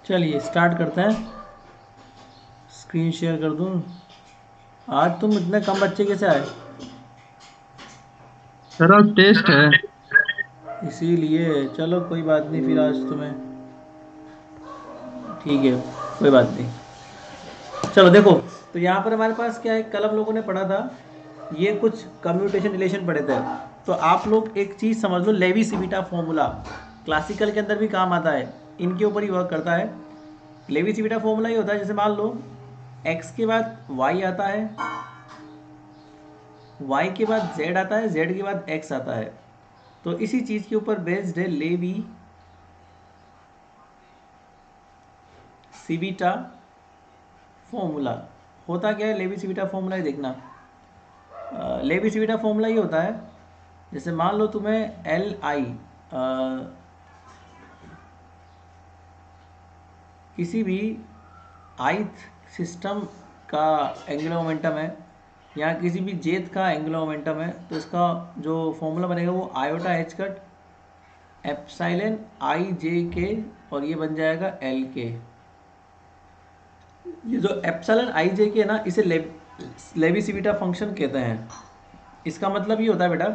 चलिए स्टार्ट करते हैं। स्क्रीन शेयर कर दूं। आज तुम इतने कम बच्चे कैसे आए? सर आज टेस्ट है। इसीलिए चलो कोई बात नहीं, फिर आज तुम्हें ठीक है, कोई बात नहीं। चलो देखो, तो यहाँ पर हमारे पास क्या है, कल हम लोगों ने पढ़ा था, ये कुछ कम्यूटेशन रिलेशन पढ़े थे। तो आप लोग एक चीज़ समझ लो, लेवी सिविटा फॉर्मूला क्लासिकल के अंदर भी काम आता है, इनके ऊपर ही वर्क करता है। लेवी सिविटा फॉर्मूला ये होता है, जैसे मान लो x के बाद y आता है, y के बाद z आता है, z के बाद x आता है। तो इसी चीज़ के ऊपर बेस्ड है लेवी सिविटा फॉर्मूला। होता क्या है लेवी सिविटा फॉर्मूला, ये देखना। लेवी सिविटा फॉर्मूला ये होता है, जैसे मान लो तुम्हें एल आई किसी भी ith सिस्टम का एंगुलर मोमेंटम है, या किसी भी जेथ का एंगुलर मोमेंटम है, तो इसका जो फॉर्मूला बनेगा वो आयोटा एच कट एप्साइलन आई जे के, और ये बन जाएगा एल के। ये जो एप्सिलॉन आई जे के है ना, इसे लेवी सिविटा फंक्शन कहते हैं। इसका मतलब ये होता है बेटा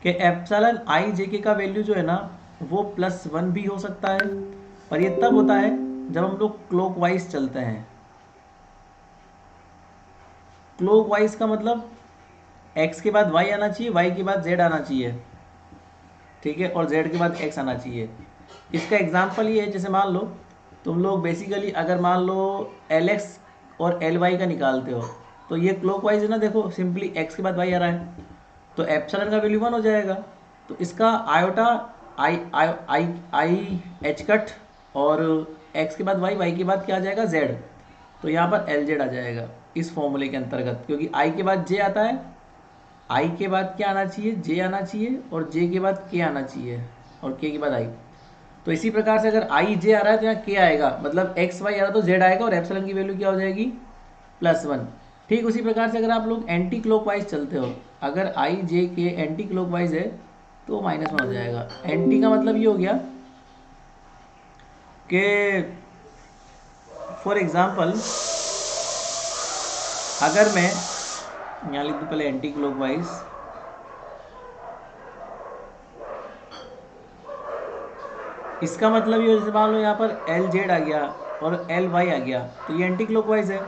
कि एप्सिलॉन आई जे के का वैल्यू जो है ना, वो +1 भी हो सकता है, और ये तब होता है जब हम लोग क्लॉकवाइज चलते हैं। क्लॉकवाइज का मतलब एक्स के बाद वाई आना चाहिए, वाई के बाद जेड आना चाहिए, ठीक है, और जेड के बाद एक्स आना चाहिए। इसका एग्जाम्पल ये है, जैसे मान लो तुम लोग बेसिकली अगर मान लो एल एक्स और एल वाई का निकालते हो, तो ये क्लॉकवाइज है ना, देखो सिंपली एक्स के बाद वाई आ रहा है, तो एप्सिलॉन का वैल्यू 1 हो जाएगा। तो इसका iota I I I I H cut, और एक्स के बाद वाई, वाई के बाद क्या आ जाएगा, जेड। तो यहाँ पर एल जेड आ जाएगा इस फॉर्मूले के अंतर्गत, क्योंकि आई के बाद जे आता है, आई के बाद क्या आना चाहिए, जे आना चाहिए, और जे के बाद के आना चाहिए, और के बाद आई। तो इसी प्रकार से अगर आई जे आ रहा है तो यहाँ के आएगा, मतलब एक्स वाई आ रहा है तो जेड आएगा, और एप्सिलॉन की वैल्यू क्या हो जाएगी, +1। ठीक उसी प्रकार से अगर आप लोग एंटी क्लॉकवाइज चलते हो, अगर आई जे के एंटी क्लॉकवाइज है तो -1 हो जाएगा। एंटी का मतलब ये हो गया कि फॉर एग्जांपल अगर मैं यहाँ लिख दूँ पहले एंटी क्लॉकवाइज, इसका मतलब ये, जैसे मान लो यहाँ पर एल जेड आ गया और एल वाई आ गया, तो ये एंटी क्लॉकवाइज है,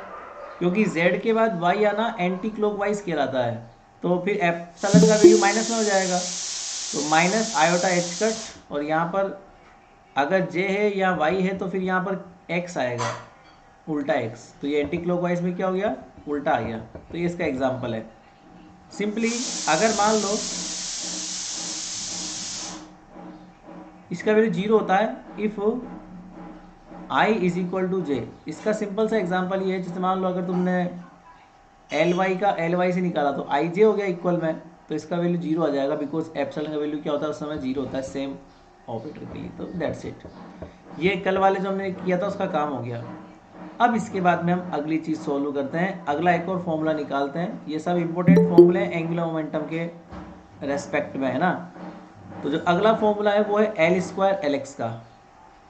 क्योंकि जेड के बाद वाई आना एंटी क्लॉकवाइज कहलाता है। तो फिर एप्सिलॉन का वैल्यू -1 हो जाएगा, तो माइनस आयोटा एच कट, और यहाँ पर अगर जे है या वाई है तो फिर यहाँ पर एक्स आएगा, उल्टा एक्स। तो ये एंटी क्लॉकवाइज में क्या हो गया, उल्टा आ गया। तो ये इसका एग्जाम्पल है। सिंपली अगर मान लो इसका वैल्यू 0 होता है if I is equal to J. इसका सिंपल सा एग्जांपल ये है, जैसे मान लो अगर तुमने एल वाई का एल वाई से निकाला तो आई जे हो गया इक्वल में, तो इसका वैल्यू 0 आ जाएगा, बिकॉज एप्सिलॉन का वैल्यू क्या होता है उस समय 0 होता है सेम ऑपरेटर के लिए। तो दैट्स इट। ये कल वाले जो हमने किया था उसका काम हो गया। अब इसके बाद में हम अगली चीज़ सोल्व करते हैं, अगला एक और फॉर्मूला निकालते हैं। ये सब इंपॉर्टेंट फॉर्मूले हैं एंगुलर मोमेंटम के रेस्पेक्ट में, है ना। तो जो अगला फॉर्मूला है वो है एल स्क्वायर एल एक्स का।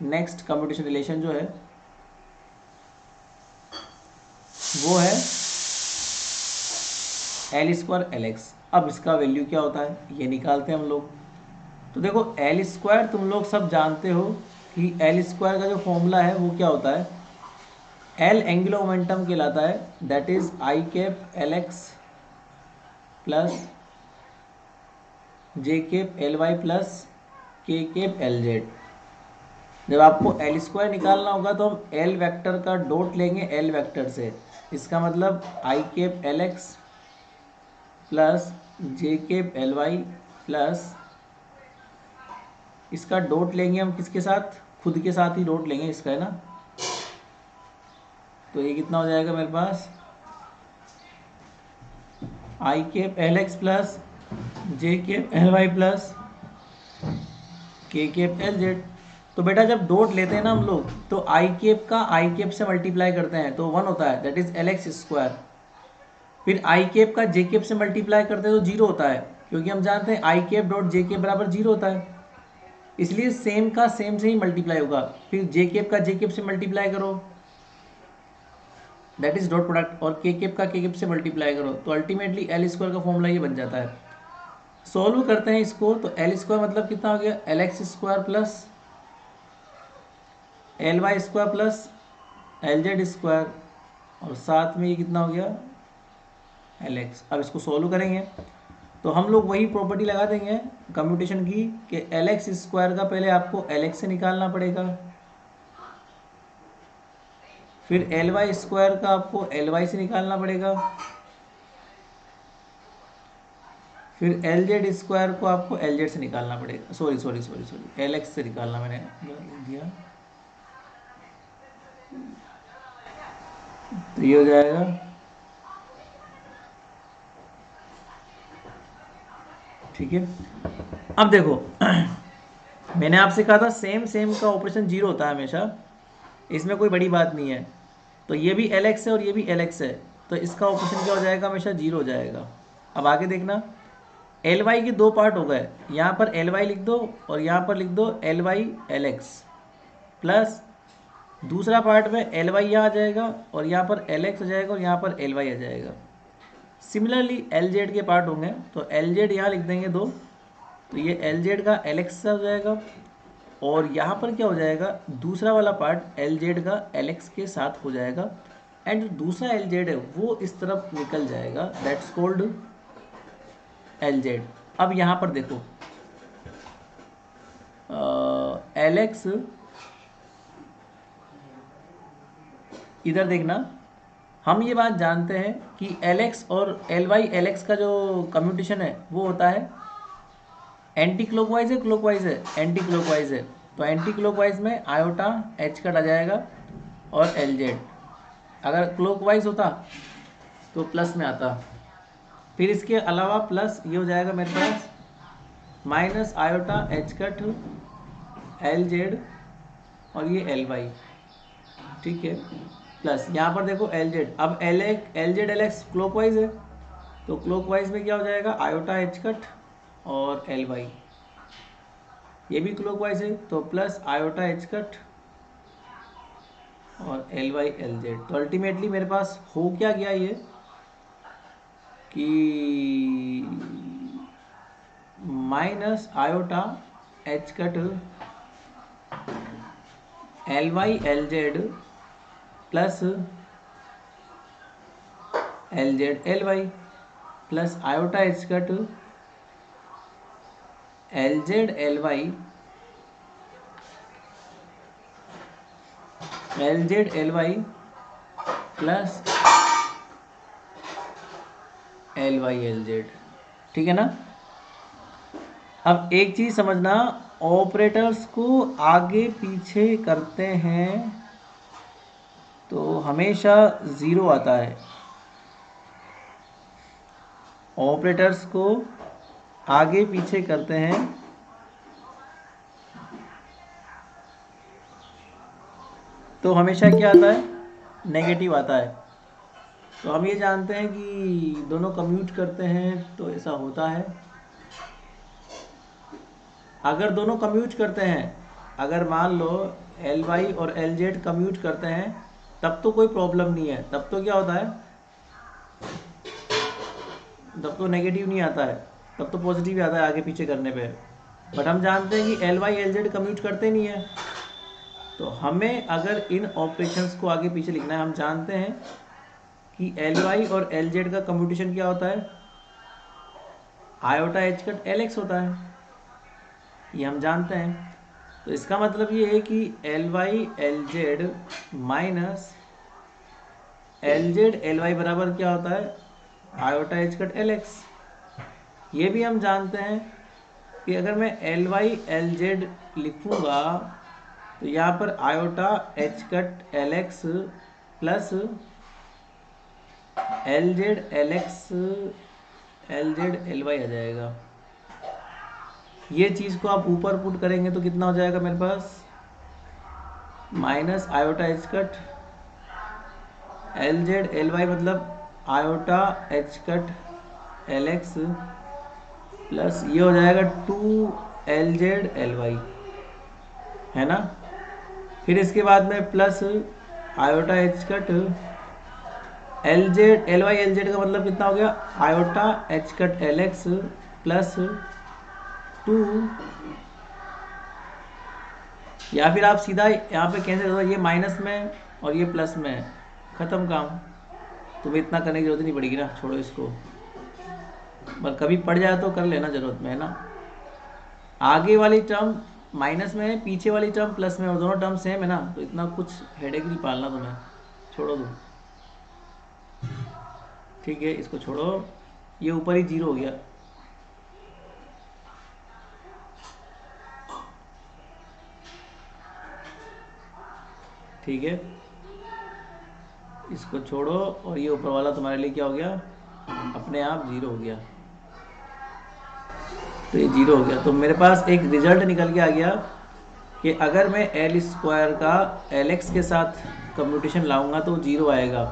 नेक्स्ट कम्यूटेशन रिलेशन जो है वो है एल स्क्वायर एल एक्स। अब इसका वैल्यू क्या होता है ये निकालते हैं हम लोग। तो देखो एल स्क्वायर तुम लोग सब जानते हो कि एल स्क्वायर का जो फॉर्मूला है वो क्या होता है, एल एंगुलर मोमेंटम कहलाता है, that is I cap L X plus J cap L Y plus K cap L Z. जब आपको एल स्क्वायर निकालना होगा तो हम एल वेक्टर का डॉट लेंगे एल वेक्टर से, इसका मतलब I cap L X plus J cap L Y plus, इसका डॉट लेंगे हम किसके साथ, खुद के साथ ही डॉट लेंगे इसका, है ना। तो ये कितना हो जाएगा मेरे पास, आई cap L X plus J cap L Y plus K cap L Z. तो बेटा जब डॉट लेते हैं ना हम लोग, तो आई कैप का आई कैप से मल्टीप्लाई करते हैं तो 1 होता है, that is L X square. फिर आई कैप का जे कैप से मल्टीप्लाई करते हैं तो 0 होता है, क्योंकि हम जानते हैं आई कैप डॉट जे कैप बराबर 0 होता है। इसलिए सेम का सेम से ही मल्टीप्लाई होगा। फिर जे केप का जे केप से मल्टीप्लाई करो, दैट इज डॉट प्रोडक्ट, और के केप का के केप से मल्टीप्लाई करो, तो अल्टीमेटली एल स्क्वायर का फॉर्मूला ये बन जाता है। सॉल्व करते हैं इसको, तो एल स्क्वायर मतलब कितना हो गया, L X square plus L Y square plus L Z square, और साथ में ये कितना हो गया, एल एक्स। अब इसको सॉल्व करेंगे तो हम लोग वही प्रॉपर्टी लगा देंगे कम्प्यूटेशन की कि एल एक्स स्क्वायर का पहले आपको एल एक्स से निकालना पड़ेगा, फिर एल वाई स्क्वायर का आपको एल वाई से निकालना पड़ेगा, फिर एल जेड स्क्वायर को आपको एल जेड से निकालना पड़ेगा, सॉरी एल एक्स से निकालना मैंने दिया, तो ये हो जाएगा ठीक है। अब देखो मैंने आपसे कहा था सेम सेम का ऑपरेशन जीरो होता है हमेशा, इसमें कोई बड़ी बात नहीं है। तो ये भी एल एक्स है और ये भी एल एक्स है, तो इसका ऑपरेशन क्या हो जाएगा, हमेशा जीरो हो जाएगा। अब आगे देखना, एल वाई के दो पार्ट हो गए, यहाँ पर एल वाई लिख दो और यहाँ पर लिख दो L Y L X, plus दूसरा पार्ट में एल वाई यहाँ आ जाएगा और यहाँ पर एल एक्स आ जाएगा और यहाँ पर एल वाई आ जाएगा। सिमिलरली एल जेड के पार्ट होंगे, तो एल जेड यहाँ लिख देंगे दो, तो ये एल जेड का एल एक्स हो जाएगा, और यहाँ पर क्या हो जाएगा, दूसरा वाला पार्ट एल जेड का एल एक्स के साथ हो जाएगा, एंड दूसरा एल जेड है वो इस तरफ निकल जाएगा, दैट्स कॉल्ड एल जेड। अब यहाँ पर देखो एल एक्स, इधर देखना, हम ये बात जानते हैं कि एल एक्स और एल वाई एल एक्स का जो कम्यूटेशन है वो होता है एंटी क्लॉकवाइज है, क्लॉकवाइज है, एंटी क्लॉकवाइज है, तो एंटी क्लॉकवाइज में आयोटा एच कट आ जाएगा और एल जेड, अगर क्लॉकवाइज होता तो प्लस में आता, फिर इसके अलावा प्लस ये हो जाएगा मेरे पास minus iota H cut L Z और ये एल वाई, ठीक है, प्लस यहाँ पर देखो एल जेड, अब L Z L X clockwise है, तो क्लॉकवाइज में क्या हो जाएगा, आयोटा एच कट और एल वाई, ये भी क्लॉकवाइज है तो प्लस आयोटा एच कट और एल वाई एल जेड। तो अल्टीमेटली मेरे पास हो क्या गया ये कि minus iota H cut L Y L Z plus L Z L Y plus iota H cut L Z L Y L Z L Y plus L Y L Z, ठीक है ना। अब एक चीज समझना, ऑपरेटर्स को आगे पीछे करते हैं तो हमेशा ज़ीरो आता है, ऑपरेटर्स को आगे पीछे करते हैं तो हमेशा क्या आता है, नेगेटिव आता है। तो हम ये जानते हैं कि दोनों कम्यूट करते हैं तो ऐसा होता है, अगर दोनों कम्यूट करते हैं, अगर मान लो एल वाई और एल जेड कम्यूट करते हैं तब तो कोई प्रॉब्लम नहीं है, तब तो क्या होता है, तब तो नेगेटिव नहीं आता है, तब तो पॉजिटिव ही आता है आगे पीछे करने पे। बट हम जानते हैं कि L Y L Z commute करते नहीं है, तो हमें अगर इन ऑपरेशंस को आगे पीछे लिखना है, हम जानते हैं कि एल वाई और एल जेड का कम्यूटेशन क्या होता है, iota H cut L x होता है, ये हम जानते हैं। तो इसका मतलब ये है कि L Y L Z minus L Z L Y बराबर क्या होता है, iota H cut L X. ये भी हम जानते हैं कि अगर मैं एल वाई एल जेड लिखूँगा तो यहाँ पर iota H cut L X plus L Z L X L Z L Y आ जाएगा। ये चीज़ को आप ऊपर पुट करेंगे तो कितना हो जाएगा मेरे पास, minus iota H cut L Z L Y मतलब iota H cut L X plus ये हो जाएगा 2 एल जेड एल वाई। है ना। फिर इसके बाद में plus iota H cut L Z L Y L Z का मतलब कितना हो गया, iota H cut L X plus 2, या फिर आप सीधा यहाँ पे कैंसिल करो, ये माइनस में और ये प्लस में, ख़त्म काम। तुम्हें इतना करने की जरूरत नहीं पड़ेगी ना, छोड़ो इसको, पर कभी पड़ जाए तो कर लेना जरूरत में, है ना। आगे वाली टर्म माइनस में है, पीछे वाली टर्म प्लस में, और दोनों टर्म सेम है ना, तो इतना कुछ हेडेक नहीं पालना तुम्हें, छोड़ो तुम। ठीक है, इसको छोड़ो, ये ऊपर ही 0 हो गया। ठीक है, इसको छोड़ो, और ये ऊपर वाला तुम्हारे लिए क्या हो गया, अपने आप 0 हो गया। तो ये 0 हो गया, तो मेरे पास एक रिजल्ट निकल के आ गया कि अगर मैं एल स्क्वायर का एल एक्स के साथ कम्यूटेशन लाऊंगा तो 0 आएगा।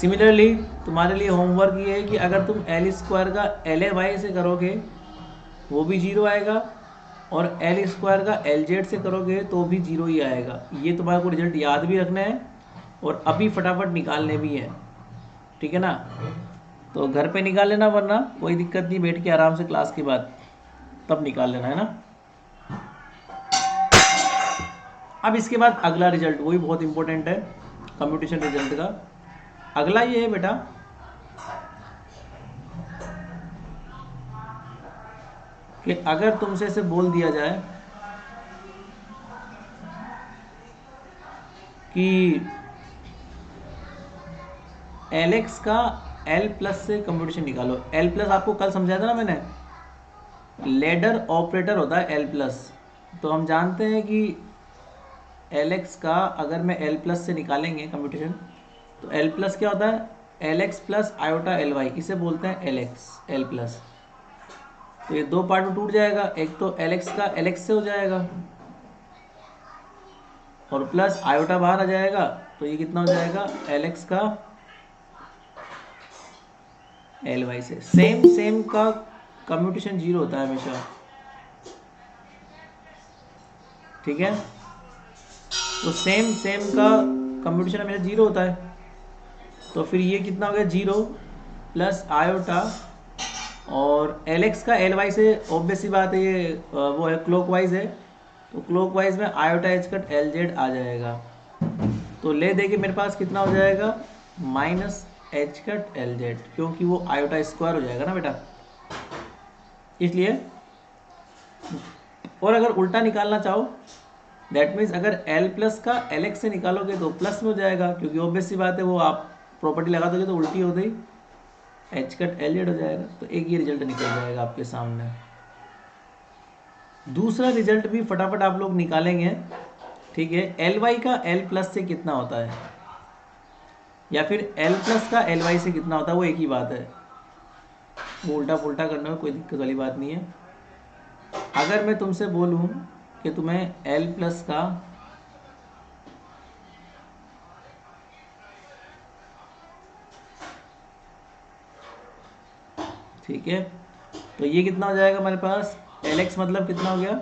सिमिलरली तुम्हारे लिए होमवर्क ये है कि अगर तुम एल स्क्वायर का एल ए वाई से करोगे वो भी 0 आएगा, और एल स्क्वायर का एल जेड से करोगे तो भी 0 ही आएगा। ये तुम्हारे को रिजल्ट याद भी रखना है और अभी फटाफट निकालने भी है, ठीक है ना। तो घर पे निकाल लेना, वरना कोई दिक्कत नहीं, बैठ के आराम से क्लास के बाद तब निकाल लेना, है ना। अब इसके बाद अगला रिजल्ट, वही बहुत इंपॉर्टेंट है कंप्यूटेशन रिजल्ट का। अगला ये है बेटा कि अगर तुमसे से बोल दिया जाए कि एल एक्स का एल प्लस से कंप्यूटेशन निकालो। एल प्लस आपको कल समझाया था ना मैंने, लेडर ऑपरेटर होता है एल प्लस। तो हम जानते हैं कि एल एक्स का अगर मैं एल प्लस से निकालेंगे कंप्यूटेशन, तो एल प्लस क्या होता है, L X plus iota L Y, इसे बोलते हैं एल एक्स एल प्लस। तो ये दो पार्ट में टूट जाएगा, एक तो एल एक्स का एल एक्स से हो जाएगा और प्लस आयोटा बाहर आ जाएगा, तो ये कितना हो जाएगा, एल एक्स का एल वाई से। सेम सेम का कम्यूटेशन 0 होता है हमेशा, ठीक है। तो सेम सेम का कम्यूटेशन हमेशा 0 होता है, तो फिर ये कितना हो गया, 0 प्लस आयोटा, और एल एक्स का एल वाई से ऑब्वियस सी बात है, ये वो है क्लॉकवाइज है, तो क्लॉकवाइज में iota H cut L Z आ जाएगा। तो ले दे के मेरे पास कितना हो जाएगा, minus H cut L Z, क्योंकि वो आयोटा स्क्वायर हो जाएगा ना बेटा, इसलिए। और अगर उल्टा निकालना चाहो, दैट मीन्स अगर एल प्लस का एल एक्स से निकालोगे तो प्लस में हो जाएगा, क्योंकि ऑब्वियस सी बात है वो आप प्रॉपर्टी लगा दोगे तो उल्टी हो गई, एच कट एल जेड हो जाएगा। तो एक ये रिजल्ट निकल जाएगा आपके सामने। दूसरा रिजल्ट भी फटाफट आप लोग निकालेंगे, ठीक है। एल वाई का एल प्लस से कितना होता है, या फिर एल प्लस का एल वाई से कितना होता है, वो एक ही बात है, वो उल्टा पुल्टा करने में कोई दिक्कत वाली बात नहीं है। अगर मैं तुमसे बोलूं कि तुम्हें एल प्लस का ठीक है, तो ये कितना हो जाएगा हमारे पास, एल एक्स मतलब कितना हो गया,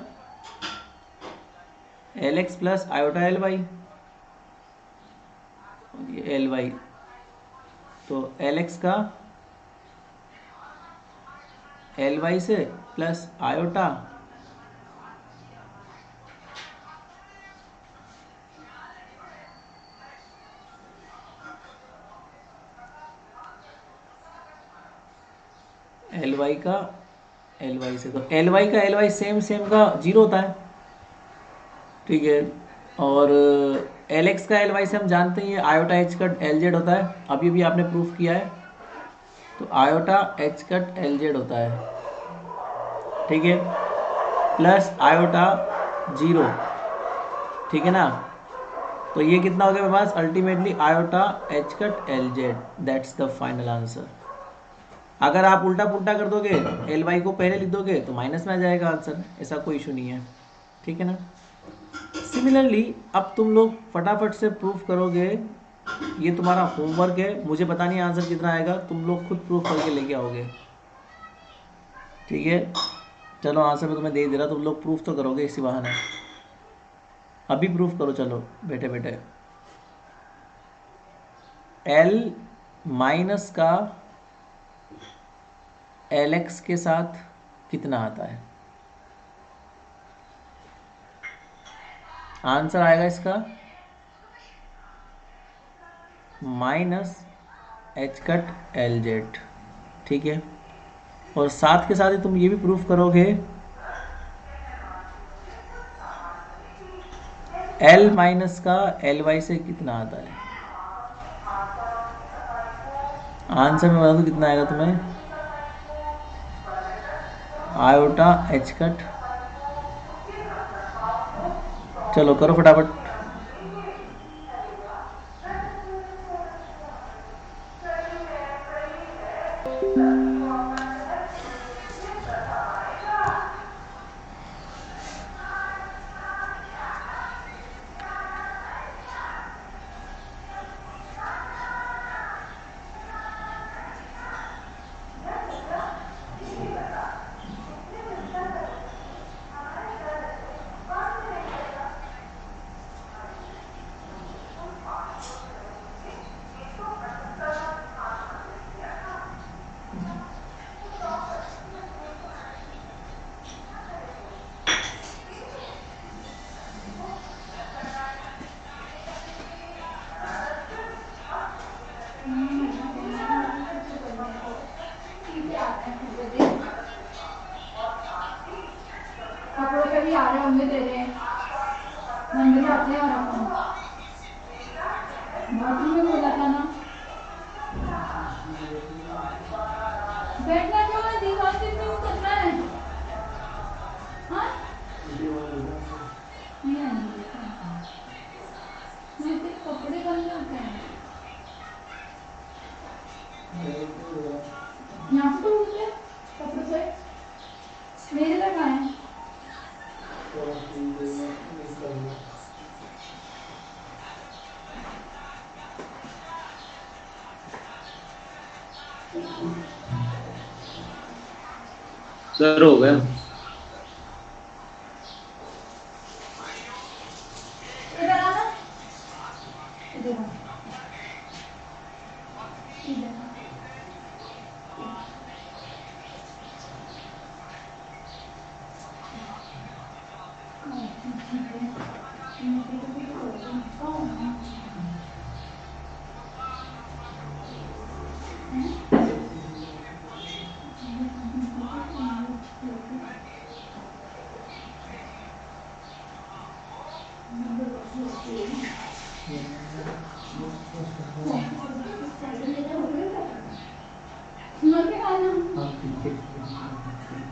L X plus iota L Y, ये एल वाई, तो एल एक्स का एल वाई से प्लस आयोटा, एल वाई का एल वाई से, तो एल वाई का एल वाई सेम सेम का 0 होता है, ठीक है। और एल एक्स का एल वाई से हम जानते हैं ये iota H cut L Z होता है, अभी भी आपने प्रूफ किया है, तो आयोटा एच कट एल जेड होता है, ठीक है, प्लस आयोटा 0, ठीक है ना। तो ये कितना हो गया मेरे पास, ultimately iota H cut L Z, that's the final answer. अगर आप उल्टा पुल्टा कर दोगे, एल वाई को पहले लिख दोगे तो माइनस में आ जाएगा आंसर, ऐसा कोई इशू नहीं है, ठीक है ना। सिमिलरली अब तुम लोग फटाफट से प्रूफ करोगे, ये तुम्हारा होमवर्क है, मुझे पता नहीं आंसर कितना आएगा, तुम लोग खुद प्रूफ करके लेके आओगे, ठीक है। चलो आंसर मैं तुम्हें दे दे रहा, तुम लोग प्रूफ तो करोगे इसी बहाने। अभी प्रूफ करो, चलो बेटे बेटे। एल माइनस का एल एक्स के साथ कितना आता है? आंसर आएगा इसका minus H cut L Z, ठीक है। और साथ के साथ ही तुम ये भी प्रूफ करोगे एल माइनस का एल वाई से कितना आता है। आंसर में बता दो कितना आएगा तुम्हें, आयोटा एच कट। चलो करो फटाफट। सर हो गया।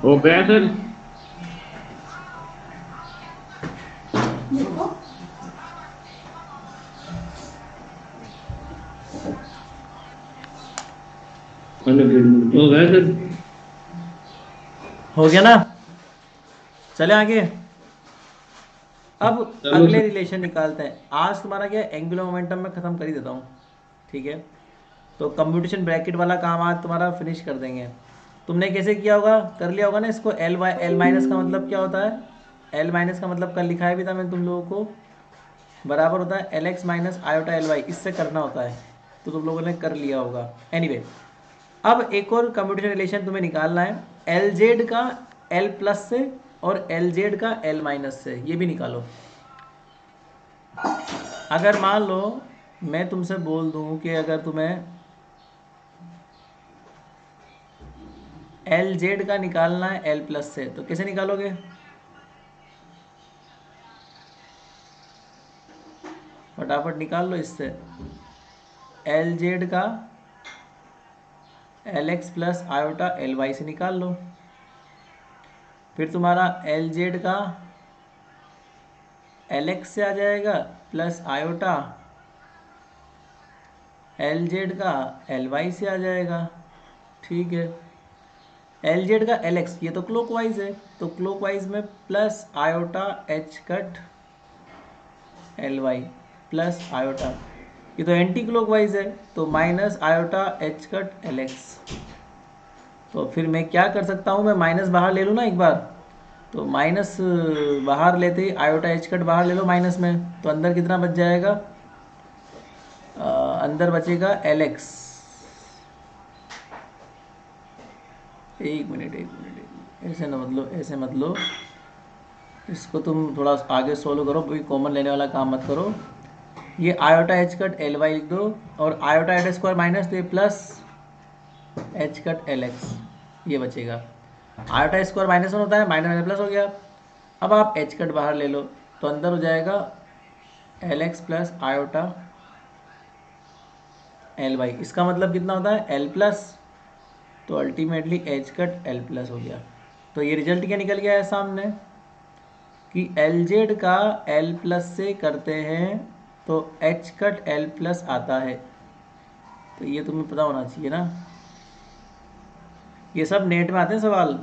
हो गया सर। हो गया सर। हो गया ना, चले आगे। अब चलो अगले सर। रिलेशन निकालते हैं। आज तुम्हारा क्या एंगुलर मोमेंटम में ख़त्म कर ही देता हूँ, ठीक है। तो कंप्यूटेशन ब्रैकेट वाला काम आज तुम्हारा फिनिश कर देंगे। तुमने कैसे किया होगा, कर लिया होगा ना इसको। एल वाई एल माइनस का मतलब क्या होता है, एल माइनस का मतलब कल लिखाया भी था मैंने तुम लोगों को, बराबर होता है L X minus iota L Y, इससे करना होता है। तो तुम लोगों ने कर लिया होगा। एनीवे, अब एक और कंप्यूटेशन रिलेशन तुम्हें निकालना है, एल जेड का एल प्लस से और एल जेड का एल माइनस से, ये भी निकालो। अगर मान लो मैं तुमसे बोल दूं कि अगर तुम्हें एल जेड का निकालना है एल प्लस से, तो कैसे निकालोगे? फटाफट निकाल लो इससे। एल जेड का L X plus iota L Y से निकाल लो। फिर तुम्हारा एल जेड का एल एक्स से आ जाएगा प्लस आयोटा एल जेड का एल वाई से आ जाएगा, ठीक है। एल जेड का एल एक्स ये तो क्लॉकवाइज है, तो क्लॉकवाइज में plus iota H cut L Y plus iota, ये तो एंटी क्लॉकवाइज है, तो minus iota H cut L x. तो फिर मैं क्या कर सकता हूँ, मैं माइनस बाहर ले लूँ ना एक बार, तो माइनस बाहर लेते ही आयोटा एच कट बाहर ले लो माइनस में, तो अंदर कितना बच जाएगा, अंदर बचेगा एल एक्स। एक मिनट ऐसे न मतलब, ऐसे मत लो, इसको तुम थोड़ा आगे सोल्व करो, कोई कॉमन लेने वाला काम मत करो। ये iota H cut L Y लिख दो, और आयोटा एल स्क्वायर माइनस, तो ये plus H cut L X ये बचेगा। आयोटा स्क्वायर माइनस वन होता है, माइनस माइनस प्लस हो गया। अब आप एच कट बाहर ले लो, तो अंदर हो जाएगा L X plus iota L Y. इसका मतलब कितना होता है, एल प्लस, तो ultimately H cut L plus हो गया। तो ये रिजल्ट क्या निकल गया है सामने कि एल जेड का एल प्लस से करते हैं तो एच कट एल प्लस आता है। तो ये तुम्हें पता होना चाहिए ना, ये सब नेट में आते हैं सवाल,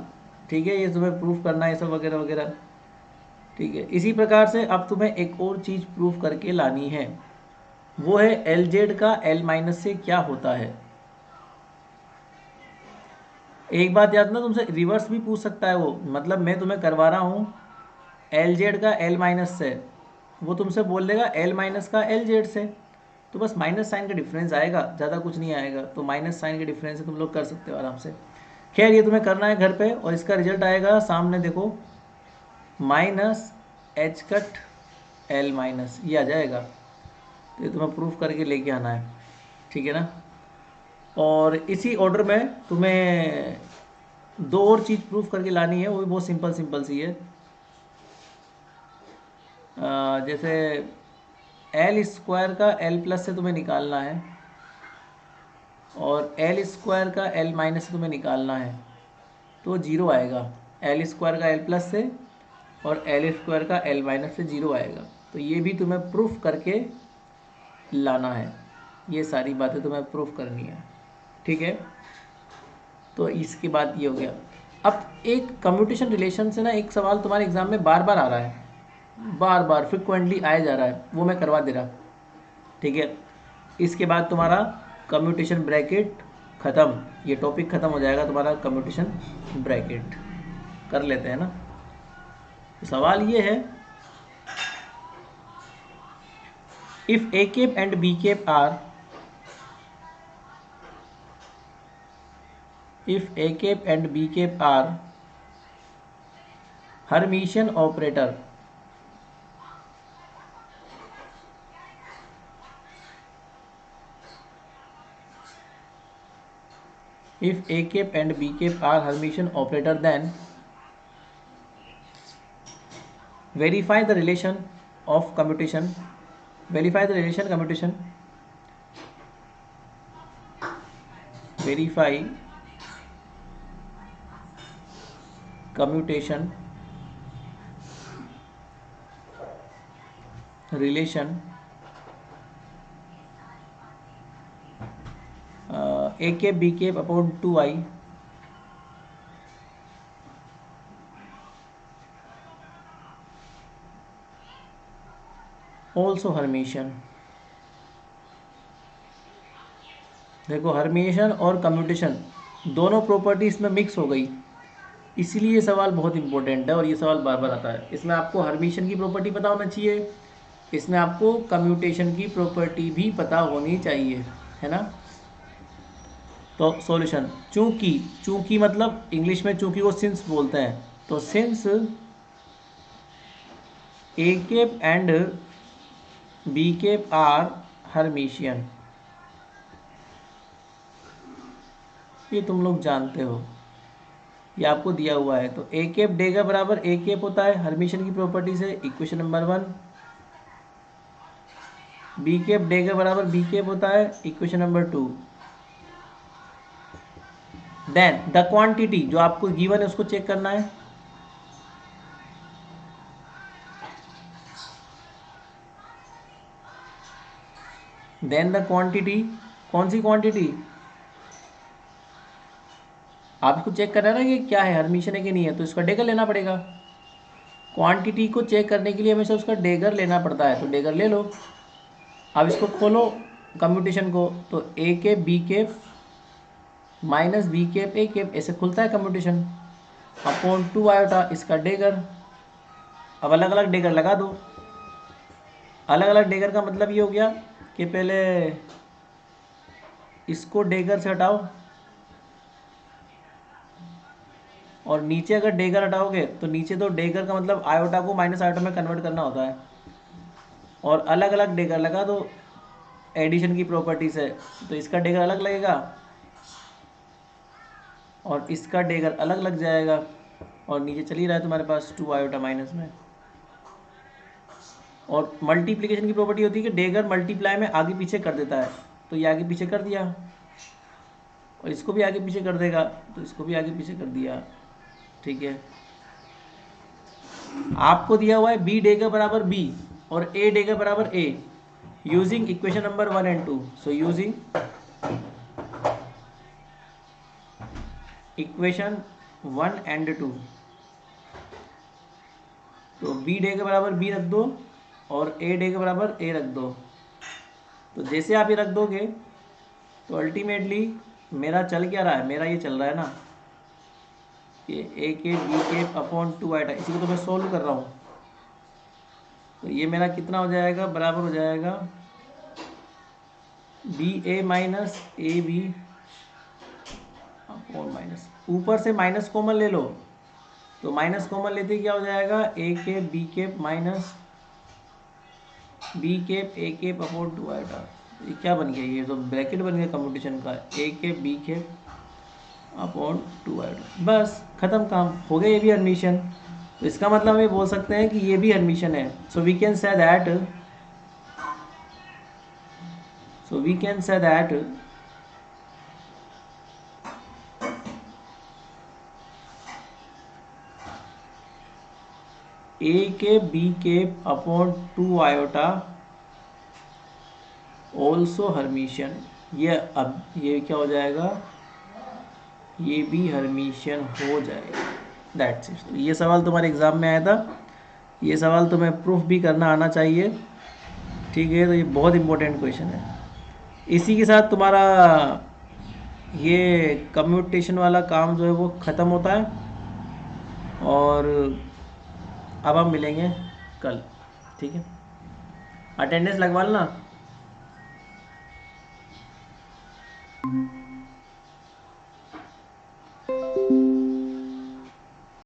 ठीक है, ये तुम्हें प्रूफ करना है सब वगैरह वगैरह, ठीक है। इसी प्रकार से अब तुम्हें एक और चीज़ प्रूफ करके लानी है, वो है एल जेड का एल माइनस से क्या होता है। एक बात याद ना, तुमसे रिवर्स भी पूछ सकता है वो, मतलब मैं तुम्हें करवा रहा हूँ एल जेड का एल माइनस से, वो तुमसे बोल देगा एल माइनस का एल जेड से, तो बस माइनस साइन का डिफरेंस आएगा, ज़्यादा कुछ नहीं आएगा। तो माइनस साइन के डिफरेंस से तुम लोग कर सकते हो आराम से। खैर ये तुम्हें करना है घर पे, और इसका रिजल्ट आएगा सामने देखो, minus H cut L minus ये आ जाएगा। तो ये तुम्हें प्रूफ करके लेके आना है, ठीक है ना। और इसी ऑर्डर में तुम्हें दो और चीज़ प्रूफ करके लानी है, वो भी बहुत सिंपल सिंपल सी है। जैसे एल स्क्वायर का एल प्लस से तुम्हें निकालना है, और एल स्क्वायर का एल माइनस से तुम्हें निकालना है, तो जीरो आएगा। एल स्क्वायर का एल प्लस से और एल स्क्वायर का एल माइनस से जीरो आएगा। तो ये भी तुम्हें प्रूफ करके लाना है, ये सारी बातें तुम्हें प्रूफ करनी है, ठीक है। तो इसके बाद ये हो गया। अब एक कम्यूटेशन रिलेशन से ना एक सवाल तुम्हारे एग्जाम में बार बार आ रहा है, बार बार फ्रिक्वेंटली आया जा रहा है, वो मैं करवा दे रहा, ठीक है। इसके बाद तुम्हारा कम्यूटेशन ब्रैकेट ख़त्म, ये टॉपिक ख़त्म हो जाएगा तुम्हारा कम्यूटेशन ब्रैकेट। कर लेते हैं ना। तो सवाल ये है, if A cap and B cap are, if a cap and b cap are Hermitian operator, if a cap and b cap are Hermitian operator, then verify the relation of commutation, verify the relation commutation, verify commutation relation a cap b cap upon 2i also Hermitian। देखो Hermitian और commutation दोनों property इसमें mix हो गई, इसीलिए ये सवाल बहुत इंपॉर्टेंट है और ये सवाल बार बार आता है। इसमें आपको हर्मिशन की प्रॉपर्टी पता होना चाहिए, इसमें आपको कम्यूटेशन की प्रॉपर्टी भी पता होनी चाहिए, है ना। तो सॉल्यूशन, चूंकि, चूंकि मतलब इंग्लिश में चूंकि को सिंस बोलते हैं, तो since A cap and B cap are Hermitian, ये तुम लोग जानते हो, ये आपको दिया हुआ है। तो ए केप डेगा बराबर ए केप होता है हर्मिशन की प्रॉपर्टी से, equation number 1। B cap dagger बराबर बी केप होता है, equation number 2। Then the quantity जो आपको गिवन है उसको चेक करना है, देन द क्वांटिटी, कौन सी क्वांटिटी, आपको चेक करना है ना कि क्या है, हर्मिशन है कि नहीं है, तो इसका डेगर लेना पड़ेगा। क्वांटिटी को चेक करने के लिए हमेशा उसका डेगर लेना पड़ता है, तो डेगर ले लो। अब इसको खोलो कम्यूटेशन को, तो A cap B cap minus B cap A cap, ऐसे खुलता है कम्यूटेशन। अपॉन 2 आयोटा इसका डेगर। अब अलग अलग डेगर लगा दो। अलग अलग डेगर का मतलब ये हो गया कि पहले इसको डेगर से हटाओ और नीचे अगर डेगर हटाओगे तो नीचे तो डेगर का मतलब आयोटा को माइनस आयोटा में कन्वर्ट करना होता है, और अलग अलग डेगर लगा दो। एडिशन की प्रॉपर्टी से तो इसका डेगर अलग लगेगा और इसका डेगर अलग लग जाएगा, और नीचे चल ही रहा है तुम्हारे पास 2 आयोटा माइनस में। और मल्टीप्लिकेशन की प्रॉपर्टी होती है कि डेगर मल्टीप्लाई में आगे पीछे कर देता है, तो ये आगे पीछे कर दिया, और इसको भी आगे पीछे कर देगा तो इसको भी आगे पीछे कर दिया। ठीक है, आपको दिया हुआ है बी डेगर बराबर बी और ए डेगर बराबर A, using equation number 1 and 2। So using equation 1 and 2, तो बी डे के बराबर बी रख दो और ए डे के बराबर ए रख दो। तो जैसे आप ये रख दोगे तो अल्टीमेटली मेरा चल क्या रहा है, मेरा ये चल रहा है ना, ये ए के बी के अपॉन 2 आइटा, इसी को तो मैं सोल्व कर रहा हूँ। तो ये मेरा कितना हो जाएगा, बराबर हो जाएगा B A minus A B upon minus, ऊपर से माइनस कॉमन ले लो तो माइनस कॉमन लेते क्या हो जाएगा, ए के बी के minus B cap A cap upon 2 iota. ये क्या बन गया, ये तो ब्रैकेट बन गया कम्पिटिशन का, A cap B cap upon 2 iota. बस ख़त्म, काम हो गया, ये भी हर्मिशियन। तो इसका मतलब हम ये बोल सकते हैं कि ये भी हर्मिशियन है। So we can say that A के B cap upon 2 iota also Hermitian. ये अब ये क्या हो जाएगा, ये भी हर्मिशियन हो जाएगा। That's it. तो ये सवाल तुम्हारे एग्ज़ाम में आया था, ये सवाल तुम्हें प्रूफ भी करना आना चाहिए। ठीक है, तो ये बहुत इंपॉर्टेंट क्वेश्चन है। इसी के साथ तुम्हारा ये कम्यूटेशन वाला काम जो है वो ख़त्म होता है, और अब हम मिलेंगे कल। ठीक है, अटेंडेंस लगवा लेना।